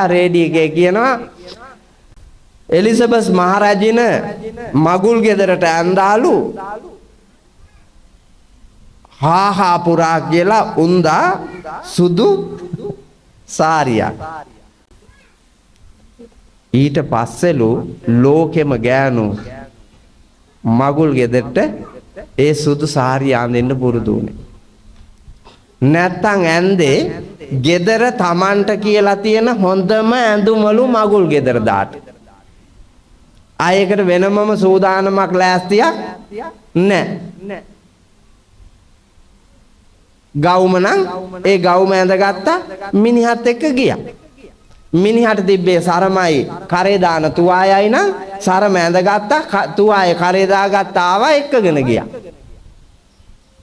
රේඩිය එකේ කියනවා එලිසබස් මහරජින මගුල් ගෙදරට ඇඳාලු හාහා පුරා කියලා උන්දා සුදු සාරියක්. ඊට පස්සෙලු ලෝකෙම ගෑනු මගුල් ගෙදරට ඒ සුදු සාරිය අඳින්න පුරුදු වුණේ. නැත්තම් ඇන්දේ ගෙදර තමන්ට කියලා තියෙන හොඳම ඇඳුමලු මගුල් ගෙදර දාට. ආයකට වෙනමම සූදානමක් ලෑස්තියක් නැහැ. ගවුම නම් ඒ ගවුම ඇඳගත්තා මිනිහත් එක්ක ගියා. මිනිහට තිබ්බේ සරමයි කරේ දාන තුවායයි නම් සරම ඇඳගත්තා තුවාය කරේ දාගත්තා ආවා එක්කගෙන ගියා.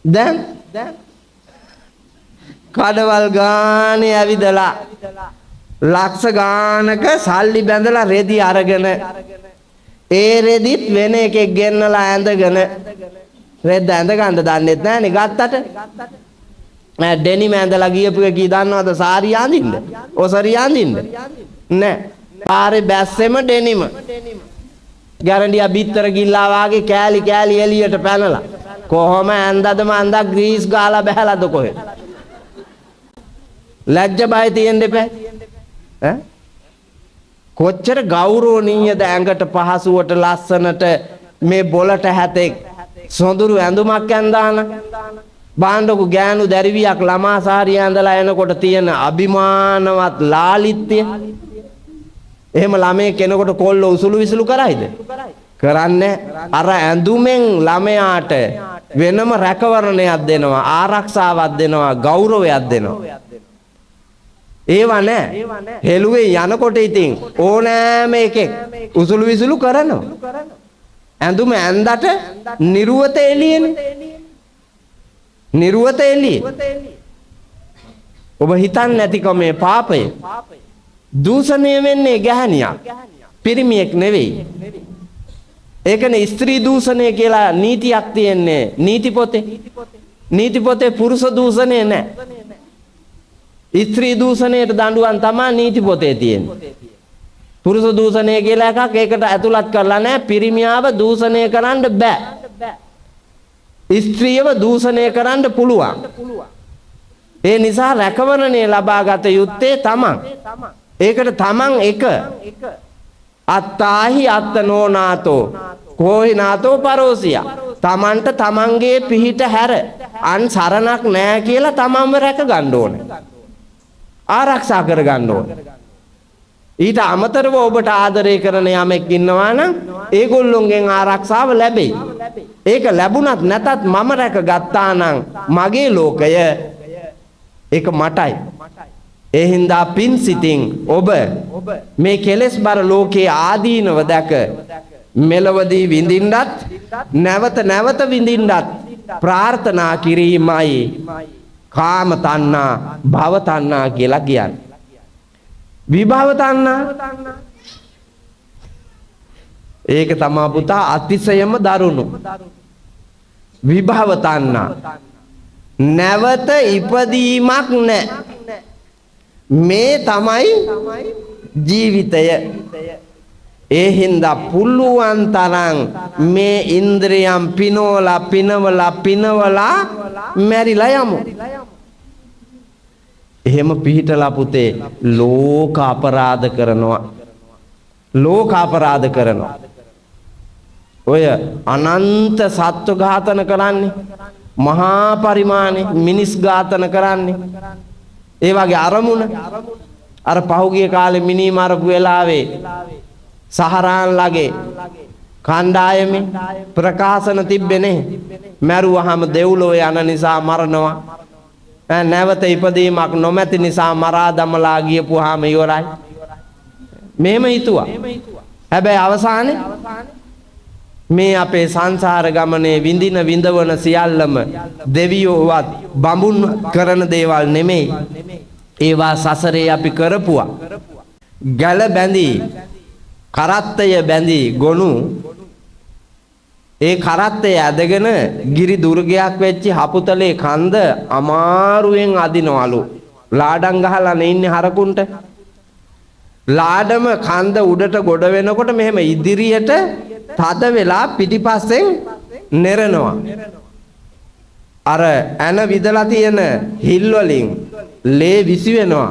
දැන් කඩවල් ගානේ ඇවිදලා ලක්ෂ ගානක සල්ලි බැඳලා රෙදි අරගෙන ඒ රෙදිත් වෙන එකෙක් ගෙන්නලා ඇඳගෙන රෙද්ද ඇඳ ගන්න දන්නෙත් නැහනේ ගත්තට ඩෙනිම ඇඳලා ගියපු එක කී දන්නවද සාරිය අඳින්න ඔසරිය අඳින්න නෑ පාරේ බැස්සෙම ඩෙනිම ගැරන්ඩියා බිත්තර ගිල්ලා වාගේ කෑලි කෑලි එළියට පැනලා කොහොම ඇඳද මන්දා ග්‍රීස් ගාලා බහැලාද කොහෙද ලැජ්ජ බය තියෙන්න එපා ඈ කොච්චර ගෞරවණීයද ඇඟට පහසුවට ලස්සනට මේ බොලට හැතෙක් සොඳුරු ඇඳුමක් ඇඳාන බාණ්ඩකු ගෑනු දැරිවියක් ළමා සාරිය ඇඳලා එනකොට තියෙන අභිමානවත් ලාලිත්‍ය එහෙම ළමේ කෙනෙකුට කොල්ල උසුළු විසුළු කරයිද කරන්නේ අර ඇඳුමෙන් ළමයාට වෙනම රැකවරණයක් දෙනවා ආරක්ෂාවක් දෙනවා ගෞරවයක් දෙනවා ඒව නෑ හෙළුවේ යනකොට ඉතින් ඕනෑම එකෙක් උසුළු විසුළු කරනවා ඇඳුම ඇඳට නිර්වත එළියනේ නිර්වත එළිය ඔබ හිතන්නේ නැතිකම මේ පාපය දූෂණය වෙන්නේ ගැහණියක් පිරිමියෙක් නෙවෙයි ඒකනේ ස්ත්‍රී දූෂණය කියලා නීතියක් තියෙන්නේ නීති පොතේ පුරුෂ දූෂණය නැහැ ස්ත්‍රී දූෂණයට දඬුවම් තමයි නීති පොතේ තියෙන්නේ පුරුෂ දූෂණය කියලා එකක් ඒකට ඇතුළත් කරලා නැහැ පිරිමියාව දූෂණය කරන්න බෑ ස්ත්‍රියව දූෂණය කරන්න පුළුවන් ඒ නිසා රැකවරණය ලබාගත යුත්තේ තමන් ඒකට තමන් එක අත්තාහි අත්තනෝ නාතෝ කෝහි නාතෝ පරෝසියා තමන්ට තමන්ගේ පිහිට හැර අන් සරණක් නැහැ කියලා තමන්ව රැක ගන්න ඕනේ ආරක්ෂා කර ගන්න ඕනේ ඊට අමතරව ඔබට ආදරය කරන යමෙක් ඉන්නවා නම් ඒගොල්ලොන්ගෙන් ආරක්ෂාව ලැබෙයි ඒක ලැබුණත් නැතත් මම රැක ගත්තා නම් මගේ ලෝකය ඒක මටයි ඒ හින්දා පින් සිතින් ඔබ මේ කෙලෙස් බර ලෝකයේ ආදීනව දැක මෙලවදී විඳින්නත් නැවත නැවත විඳින්නත් ප්‍රාර්ථනා කිරීමයි කාම තණ්හා භව තණ්හා කියලා කියන්නේ විභව තණ්හා ඒක තමයි පුතා අතිශයම දරුණු විභව තණ්හා නැවත ඉපදීමක් නැහැ මේ තමයි ජීවිතය ඒ හින්දා පුළුවන් තරම් මේ ඉන්ද්‍රියම් පිනවලා මැරිලා යමු එහෙම පිහිටලා පුතේ ලෝක අපරාධ කරනවා ඔය අනන්ත සත්ව ඝාතන කරන්නේ මහා පරිමාණේ මිනිස් ඝාතන කරන්නේ ඒ වගේ අරමුණ අර පහුගිය කාලේ මිනි මරපු වෙලාවේ සහරාන් ළගේ කණ්ඩායමේ ප්‍රකාශන තිබ්බේ මැරුවහම දෙව්ලොව යන නිසා මරනවා නැවත ඉපදීමක් නොමැති නිසා මරා දමලා ගියපුවාම ඉවරයි මෙහෙම හිතුවා හැබැයි අවසානයේ මේ අපේ සංසාර ගමනේ විඳින විඳවන සියල්ලම දෙවියෝවත් බඹුන් කරන දේවල් නෙමෙයි ඒවා සසරේ අපි කරපුවා ගැල බැඳී කරත්තය බැඳී ගොනු ඒ කරත්තය ඇදගෙන ගිරි දුර්ගයක් වෙච්ච හපුතලේ කන්ද අමාරුවෙන් අදිනවලු ලාඩම් ගහලා නේ ඉන්නේ හරකුන්ට ලාඩම කන්ද උඩට ගොඩ වෙනකොට මෙහෙම ඉදිරියට තද වෙලා පිටිපස්සෙන් නෙරනවා. අර ඇන විදලා තියෙන හිල් වලින් ලේ විසි වෙනවා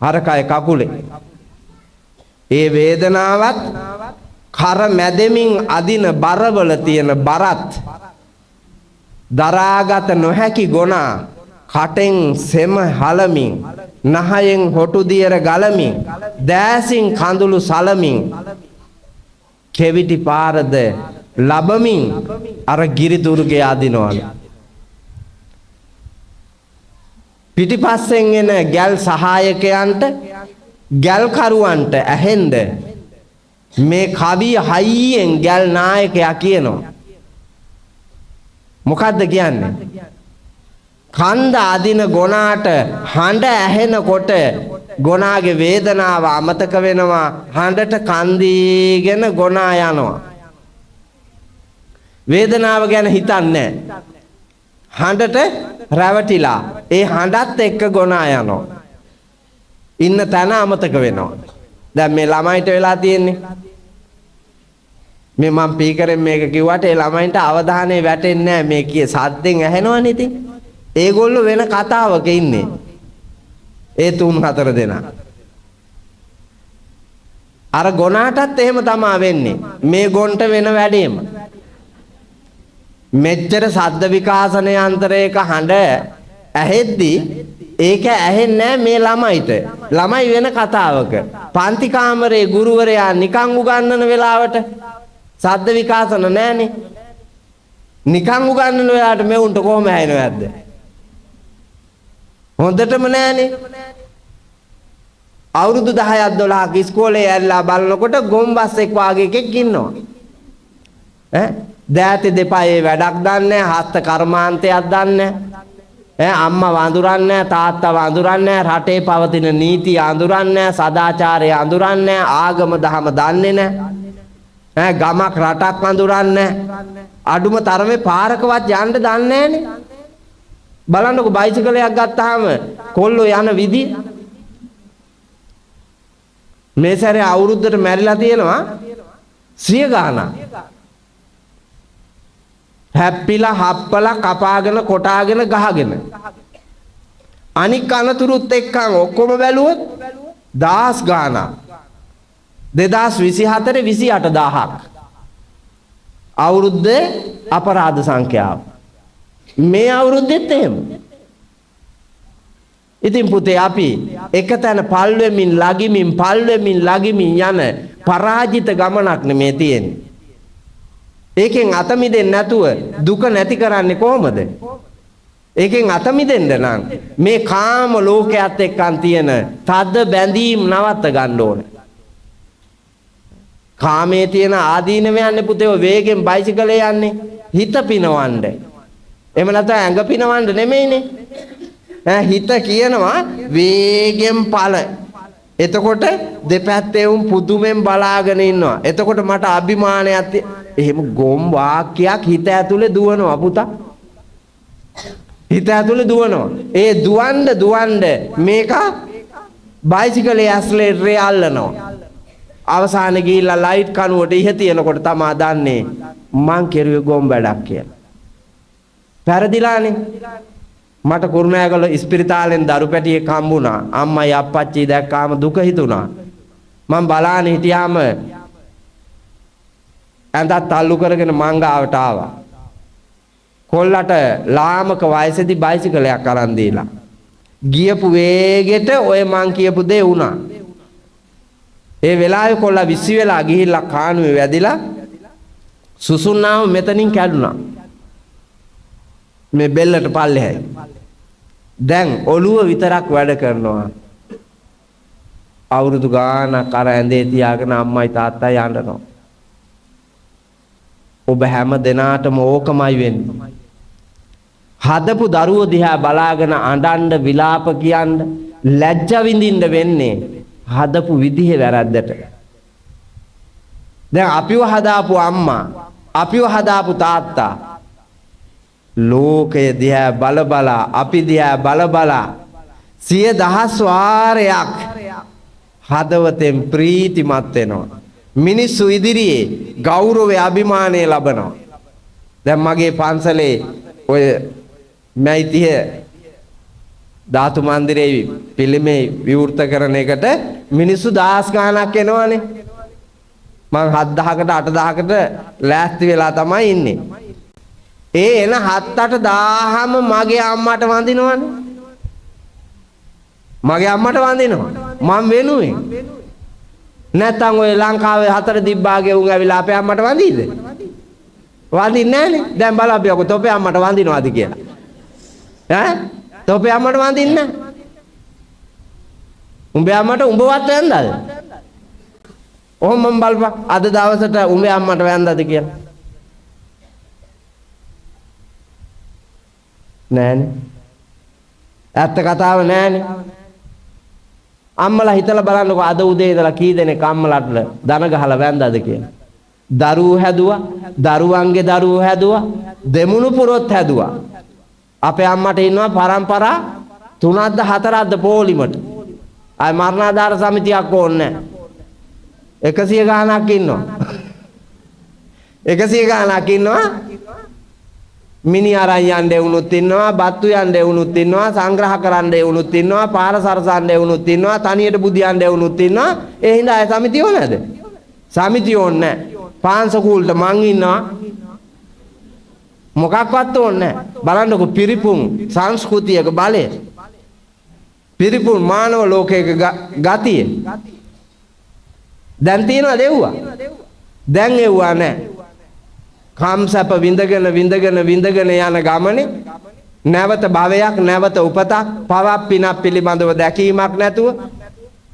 අර කය කකුලේ. ඒ වේදනාවත් කර මැදෙමින් අදින බරවල තියෙන බරත් දරාගත නොහැකි ගොනා කටෙන් සෙම හලමින් නහයෙන් හොටු දියර ගලමින් දෑසින් කඳුළු සලමින් කෙවිටි පාරද ලබමින් අර ගිරිදුර්ගේ අදිනවලු. පිටිපස්සෙන් එන ගැල් සහායකයන්ට ගැල්කරුවන්ට ඇහෙන්ද මේ කවිය හයියෙන් ගැල් නායකයා කියනවා. මොකද්ද කියන්නේ? කන්ද අදින ගොනාට හඬ ඇහෙනකොට ගොනාගේ වේදනාව අමතක වෙනවා. හඬට කන්දීගෙන ගොනා යනවා. වේදනාව ගැන හිතන්නේ හඬට රැවටිලා ඒ හඬත් එක්ක ගොනා යනවා. ඉන්න තැන අමතක වෙනවා. දැන් මේ ළමයිට වෙලා තියෙන්නේ මේ මම පීකරෙන් මේක කිව්වට ඒ ළමයින්ට අවධානය වැටෙන්නේ නැහැ. මේ කිය සද්දෙන් ඇහෙනවනේ ඉතින්. ඒගොල්ලෝ වෙන කතාවක ඉන්නේ. ඒ 3-4 දෙනා. අර ගොනාටත් එහෙම තමයි වෙන්නේ. මේ ගොන්ට වෙන වැඩේම. මෙච්චර ශබ්ද විකාශන යන්ත්‍රයක හඬ ඇහෙද්දි ඒක ඇහෙන්නේ මේ ළමයිට. ළමයි වෙන කතාවක. පන්ති කාමරේ ගුරුවරයා නිකන් උගන්වන වෙලාවට ශබ්ද විකාශන නැහනේ. නිකන් උගන්වන වෙලාවට මෙවුන්ට කොහොම ඇහෙනවද? හොඳටම නැහනේ. අවුරුදු 10ක් 12ක් ඉස්කෝලේ ඇරිලා බලනකොට ගොම්බස් එක් වාගේ එකෙක් ඉන්නවා. දෑතේ දෙපයේ වැඩක් දන්නේ නැහැ, හස්ත කර්මාන්තයක් දන්නේ නැහැ. අම්මා වඳුරන්නේ නැහැ, තාත්තා වඳුරන්නේ නැහැ, රටේ පවතින නීති අඳුරන්නේ නැහැ, සදාචාරය අඳුරන්නේ නැහැ, ආගම දහම දන්නේ නැහැ. ගමක් රටක් වඳුරන්නේ නැහැ. අඩුම තරමේ පාරකවත් යන්න දන්නේ නැහනේ. බලන්නකො බයිසිකලයක් ගත්තාම කොල්ලෝ යන විදිය. මේ සැරේ අවුරුද්දට මැරිලා තියෙනවා 100 ගාණක්. හැප්පිලා හප්පලා කපාගෙන කොටාගෙන ගහගෙන. අනික් අනතුරුත් එක්කන් ඔක්කොම බැලුවොත් 1000 ගාණක්. 2024 28000ක්. අවුරුද්දේ අපරාධ සංඛ්‍යාව. මේ අවුරුද්දෙත් එහෙම. ඉතින් පුතේ අපි එක තැන පල් වෙමින් ලගිමින් යන පරාජිත ගමනක් නෙමේ තියෙන්නේ. ඒකෙන් අත මිදෙන්නේ නැතුව දුක නැති කරන්නේ කොහොමද? ඒකෙන් අත මිදෙන්න නම් මේ කාම ලෝකයට එක්කන් තියෙන තද බැඳීම් නවත්ත ගන්න ඕනේ. කාමයේ තියෙන ආදීනවයන්නේ පුතේ ඔය වේගෙන් බයිසිකලේ යන්නේ හිත පිනවන්න. එහෙම නැත්නම් ඇඟ පිනවන්න නෙමෙයිනේ. හිත කියනවා වේගෙන් පල. එතකොට දෙපැත්තේ උන් පුදුමෙන් බලාගෙන ඉන්නවා. එතකොට මට අභිමානයක් එහෙම ගොම් වාක්‍යයක් හිත ඇතුලේ දුවනවා පුතා. හිත ඇතුලේ දුවනවා. ඒ දුවන්න මේක බයිසිකලේ ඇස්ලරේටරේ අල්ලනවා. අවසානයේ ගිහිල්ලා ලයිට් කනුවට ඉහ තියනකොට තමයි දන්නේ මං කෙරුවේ ගොම් වැඩක් කියලා. පෙරදිලානේ. මට කුරුණෑගල ඉස්පිරිතාලෙන් දරු පැටියෙක් හම්බුණා. අම්මයි අප්පච්චි දැක්කාම දුක හිතුණා. මම බලාන හිටියාම ඇඳත් අල්ලු කරගෙන මංගාවට ආවා. කොල්ලට ලාමක වයසේදී බයිසිකලයක් අරන් දීලා. ගියපු වේගෙට ඔය මං කියපු දේ වුණා. ඒ වෙලාවේ කොල්ලා විසි වෙලා ගිහිල්ලා කානුවේ වැදිලා සුසුන්නාම මෙතනින් කැඩුනා. මේ බෙල්ලට පල්ලෙහායි. දැන් ඔළුව විතරක් වැඩ කරනවා. අවුරුදු ගානක් අර ඇඳේ තියාගෙන අම්මයි තාත්තයි යඬනවා. ඔබ හැම දිනාටම ඕකමයි වෙන්නේ. හදපු දරුවෝ දිහා බලාගෙන අඬන්න විලාප කියන්න ලැජ්ජ විඳින්න වෙන්නේ හදපු විදිහේ වැරද්දට. දැන් අපිව හදාපු අම්මා, අපිව හදාපු තාත්තා ලෝකය දිහා බලබලා අපි දිහා බලබලා 100,000 වාරයක් හදවතෙන් ප්‍රීතිමත් වෙනවා. මිනිස්සු ඉදිරියේ ගෞරවය අභිමානය ලබනවා. දැන් මගේ පන්සලේ ඔය මෛත්‍රිය ධාතු මන්දිරේ පිළිමේ විවෘත කරන එකට මිනිස්සු 10 ගාණක් එනවනේ. මං 7000කට 8000කට ලෑස්ති වෙලා තමයි ඉන්නේ. ඒ එන 7-8000ම මගේ අම්මට වඳිනවනේ. මගේ අම්මට වඳිනවා. මම වෙනුවෙන්. නැත්තම් ඔය ලංකාවේ 4 දිබ්බාගේ උන් ඇවිල්ලා අපේ අම්මට වඳියිද? වඳින්නේ නැහනේ. දැන් බලපියකො තොපේ අම්මට වඳිනවද කියලා. ඈ? තොපේ අම්මට වඳින්නේ නැහැ. උඹේ අම්මට උඹවත් වැන්දාද? ඔහොම මම බලපන් අද දවසට උඹේ අම්මට වැන්දාද කියලා. නෑනේ. ඇත්ත කතාව නෑනේ. අම්මලා හිතලා බලන්නකො අද උදේ ඉඳලා කී දෙනෙක් අම්මලාට දන ගහලා වැන්දාද කියලා. දරුවෝ හැදුවා, දරුවන්ගේ දරුවෝ හැදුවා, දෙමුණු පුරොත් හැදුවා. අපේ අම්මට ඉන්නවා පරම්පරා 3ක්ද 4ක්ද පොලිමට. ආයි මරණාධාර සමිතියක් ඕනේ නැහැ. 100 ගාණක් ඉන්නවා. 100 ගාණක් ඉන්නවා. මිනි අරන් යන්නේ වුණුත් ඉන්නවා, බත්තු යන්නේ වුණුත් ඉන්නවා, සංග්‍රහ කරන්නේ වුණුත් ඉන්නවා, පාර සරසන්නේ වුණුත් ඉන්නවා, තනියට බුදියන්නේ වුණුත් ඉන්නවා. ඒ හින්දා අය සමිතිය ඕනේද? සමිතිය ඕනේ නැහැ. පාන්සකූල්ට මං ඉන්නවා. මොකක්වත් ඕනේ නැහැ. බලන්නකො පිරිපුන් සංස්කෘතියක බලය. පිරිපුන් මානව ලෝකයක ගතිය. දැන් තියනවාද එව්වා? දැන් එව්වා නැහැ. කම්සප විඳගෙන යන ගමනේ නැවත භවයක් නැවත උපතක් පවක් පිනක් පිළිබඳව දැකීමක් නැතුව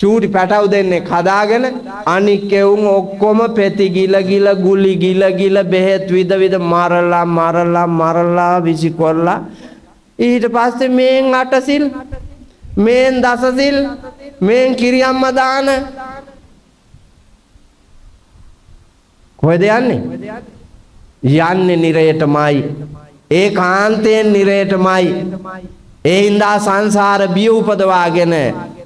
චූටි පැටව දෙන්නේ හදාගෙන අනික් එවුන් ඔක්කොම පෙති ගිල ගුලි ගිල බෙහෙත් විද මරලා විසිකොල්ලා ඊට පස්සේ මේන් අටසිල් මේන් දසසිල් මේන් කිරියම්ම දාන කොහෙද යන්නේ? යන්නේ නිරයටමයි. ඒකාන්තයෙන් නිරයටමයි. ඒ හින්දා සංසාර බිය උපදවාගෙන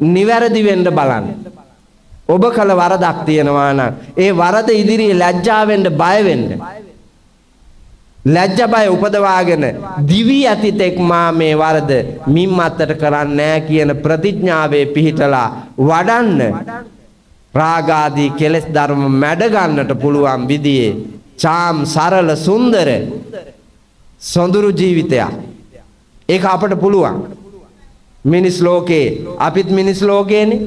නිවැරදි වෙන්න බලන්න. ඔබ කළ වරදක් තියෙනවා නම් ඒ වරද ඉදිරියේ ලැජ්ජා වෙන්න බය වෙන්න. ලැජ්ජ බය උපදවාගෙන දිවි ඇතිතෙක් මා මේ වරද මිම්මත්තට කරන්නේ නැහැ කියන ප්‍රතිඥාවේ පිහිටලා වඩන්න රාගාදී කෙලෙස් ධර්ම මැඩ ගන්නට පුළුවන් විදිහේ චාම් සරල සුන්දර සොඳුරු ජීවිතයක්. ඒක අපට පුළුවන්. මිනිස් ලෝකේ අපිත් මිනිස් ලෝකේනේ.